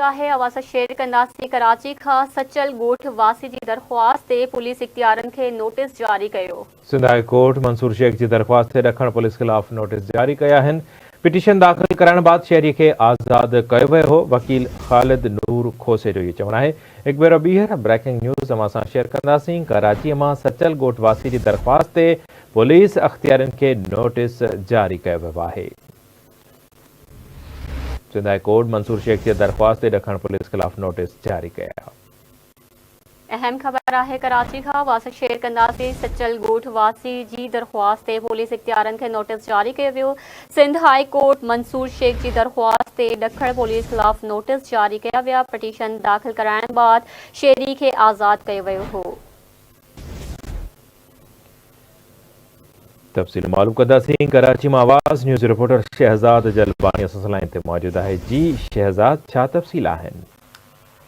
है आवाज़ शेर कंदासी कराची का सचल गोठ वासी की दरख्वास्त से पुलिस इख्तियारन के नोटिस जारी कयो। सिंध हाई कोर्ट मंसूर शेख की दरख्वास्त से ॾखण पुलिस खिलाफ नोटिस जारी कया आहिनि। पिटीशन दाख़िल करण बाद शहरी के आज़ाद कयो वियो हो। वकील ख़ालिद नूर खोसे जो ये चवणु आहे। हिकु भेरो ॿीहर ब्रेकिंग न्यूज़ असां शेयर कंदासीं। कराची मां सचल गोठ वासी की दरख्वास्त से पुलिस अख्तियारनि के नोटिस जारी कयो वियो आहे। सिंध हाई कोर्ट मंसूर शेख की दरख्वास्त से ॾखण पुलिस खिलाफ नोटिस जारी कया। अहम खबर है कराची का वासी शेर कंदासी सचल गोठ वासी की दरख्वास्त से पुलिस इख्तियारन के नोटिस जारी कयो वियो। सिंध हाई कोर्ट मंसूर शेख की दरख्वास्त से ॾखण पुलिस खिलाफ नोटिस जारी कया विया। पिटीशन दाख़िल कराइण बाद शेरी के आज़ाद कयो वियो हो। तफ़सील मालूम कंदासीं। कराची में आवाज़ न्यूज़ रिपोर्टर शहजाद जलबानी असां लाइन ते मौजूद है। जी शहजाद, छा तफ़सील आहिनि?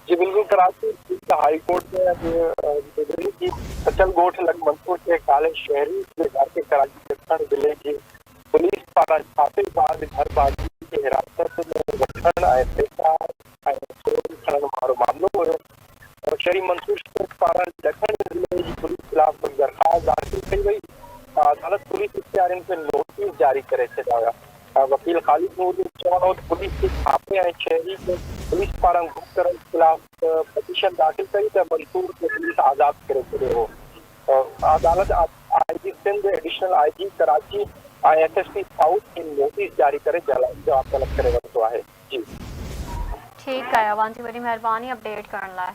जी बिल्कुल, कराची हाई कोर्ट में की सचल गोठ लग मंसूर के काले शहरी के घर के कराची दक्षिण जिले की पुलिस पारां छापे बाद घरबाजी के हिरासत में वठण ऐं पैसा ऐं चोरी खणण वारो मामलो हुयो। शहरी मंसूर शेख पारां दक्षिण जिले की पुलिस खिलाफ दरख़्वास्त दाख़िल कई वई। अदालत पुलिस इख्तियारनि खे नोटिस जारी करे छॾिया हुआ। वकील ख़ालिद नूर जो चवणु हो त पुलिस के छापे ऐं शहरी खे पुलिस पारां गुम करण खिलाफ पिटीशन दाख़िल कई त मंसूर खे पुलिस आज़ाद करे छॾियो हो। अदालत IG Sindh, additional IG Karachi ऐं SSP साउथ खे नोटिस जारी करे जवाब तलब करे वरितो आहे। जी ठीक है, अवां जी वॾी महिरबानी अपडेट करण लाइ।